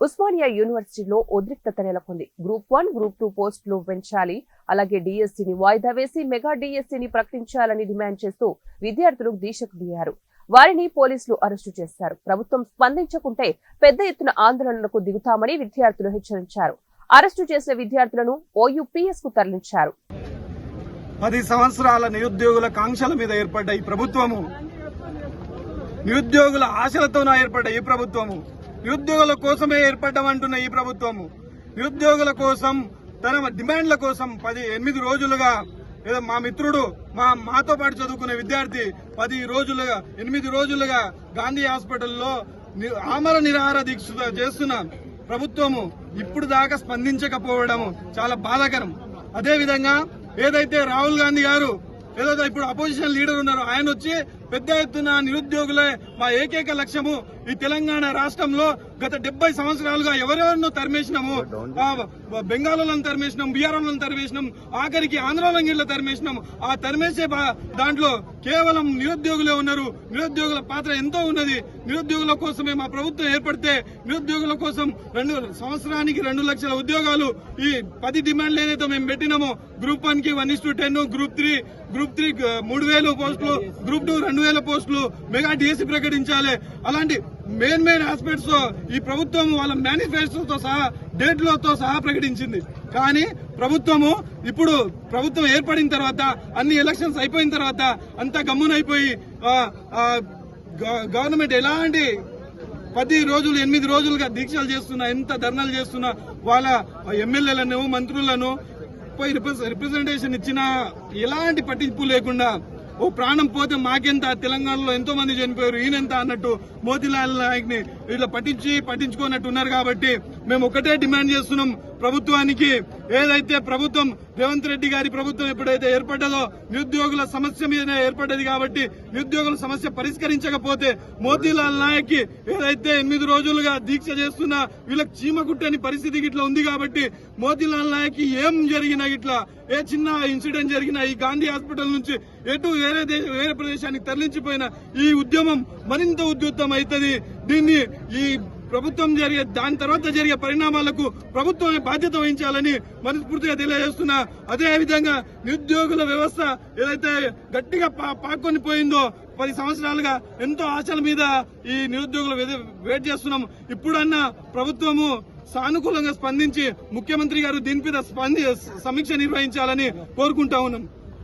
ఉస్మానియా యూనివర్సిటీలో ఉద్రిక్తత నెలకొంది. గ్రూప్ 1, గ్రూప్ 2 పోస్టులు పెంచాలి, అలాగే డిఎస్సిని వాయిదా వేసి మెగా డిఎస్సిని ప్రకటించాలని డిమాండ్ చేస్తూ విద్యార్థులు దీక్షకు దిగారు. వారిని పోలీసులు అరెస్టు చేశారు. ప్రభుత్వం స్పందించకుంటే పెద్ద ఎత్తున ఆందోళనలకు దిగుతామని విద్యార్థులు హెచ్చరించారు. అరెస్టు చేసిన విద్యార్థులను OUPS కు తరలించారు. 10 సంవత్సరాల నిరుద్యోగుల కాంక్షల మీద ఏర్పడ్డ ఈ ప్రభుత్వము, నిరుద్యోగుల ఆశలతోనే ఏర్పడ్డ ఈ ప్రభుత్వము, నిరుద్యోగుల కోసమే ఏర్పడ్డమంటున్న ఈ ప్రభుత్వము, నిరుద్యోగుల కోసం తన డిమాండ్ల కోసం 8 రోజులుగా ఏదో మా మిత్రుడు మాతో పాటు చదువుకునే విద్యార్థి 8 రోజులుగా గాంధీ హాస్పిటల్లో ఆమర నిరాహార దీక్ష చేస్తున్న ప్రభుత్వము ఇప్పుడు దాకా స్పందించకపోవడం చాలా బాధాకరం. అదేవిధంగా ఏదైతే రాహుల్ గాంధీ గారు ఏదైతే ఇప్పుడు అపోజిషన్ లీడర్ ఉన్నారో ఆయన వచ్చి పెద్ద ఎత్తున నిరుద్యోగులే మా ఏకైక లక్ష్యము, ఈ తెలంగాణ రాష్ట్రంలో గత 70 సంవత్సరాలుగా ఎవరెవరినో తరిమేసినాము, బెంగాలను తరిమేసినాం, బీహార్లను తరిమేసినాం, ఆఖరికి ఆంధ్రలో తరిమేసినాం. ఆ తరిమేసే దాంట్లో కేవలం నిరుద్యోగులే ఉన్నారు. నిరుద్యోగుల పాత్ర ఎంతో ఉన్నది. నిరుద్యోగుల కోసమే మా ప్రభుత్వం ఏర్పడితే నిరుద్యోగుల కోసం సంవత్సరానికి 2 లక్షల ఉద్యోగాలు, ఈ 10 డిమాండ్లు ఏదైతే మేము పెట్టినామో గ్రూప్ 1కి 1:10, గ్రూప్ 3 3,000 పోస్టులు, గ్రూప్ 2 2,000 పోస్టులు, మెగా డిఎస్సి ప్రకటించాలి. అలాంటి మెయిన్ ఆస్పెక్ట్స్ ఈ ప్రభుత్వం వాళ్ళ మేనిఫెస్టోతో సహా డేట్లతో సహా ప్రకటించింది. కానీ ఇప్పుడు ప్రభుత్వం ఏర్పడిన తర్వాత అన్ని ఎలక్షన్స్ అయిపోయిన తర్వాత అంతా గమ్మునైపోయి గవర్నమెంట్ ఎలాంటి 10 రోజులు 8 రోజులుగా దీక్షలు చేస్తున్నా, ఎంత ధర్నాలు చేస్తున్నా, వాళ్ళ ఎమ్మెల్యేలను మంత్రులను పోయి రిప్రజెంటేషన్ ఇచ్చినా ఎలాంటి పట్టింపు లేకుండా ఓ ప్రాణం పోతే మాకెంత, తెలంగాణలో ఎంతో మంది చనిపోయారు ఈయనెంత అన్నట్టు మోతీలాల్ నాయక్ ని ఇట్లా పట్టించుకోనట్టు ఉన్నారు. కాబట్టి మేము ఒకటే డిమాండ్ చేస్తున్నాం ప్రభుత్వానికి. ఏదైతే ప్రభుత్వం రేవంత్ రెడ్డి గారి ప్రభుత్వం ఎప్పుడైతే ఏర్పడ్డదో నిరుద్యోగుల సమస్య మీద ఏర్పడ్డది. కాబట్టి నిరుద్యోగుల సమస్య పరిష్కరించకపోతే మోతీలాల్ నాయక్ కి ఏదైతే 8 రోజులుగా దీక్ష చేస్తున్నా వీళ్ళకి చీమ కుట్టని పరిస్థితి ఇట్లా ఉంది. కాబట్టి మోతీలాల్ నాయక్ ఏం జరిగినా ఇట్లా ఏ చిన్న ఇన్సిడెంట్ జరిగినా ఈ గాంధీ హాస్పిటల్ నుంచి ఎటు వేరే ప్రదేశానికి తరలించిపోయిన ఈ ఉద్యమం మరింత ఉధృతం అవుతుంది. దీన్ని ఈ ప్రభుత్వం దాని తర్వాత జరిగే పరిణామాలకు ప్రభుత్వమే బాధ్యత వహించాలని మనస్ఫూర్తిగా తెలియజేస్తున్నా. అదేవిధంగా నిరుద్యోగుల వ్యవస్థ ఏదైతే గట్టిగా పాక్కొని పోయిందో 10 సంవత్సరాలుగా ఎంతో ఆశల మీద ఈ నిరుద్యోగులు వెయిట్ చేస్తున్నాం. ఇప్పుడన్నా ప్రభుత్వము సానుకూలంగా స్పందించి ముఖ్యమంత్రి గారు దీని మీద సమీక్ష నిర్వహించాలని కోరుకుంటా ఉన్నాం.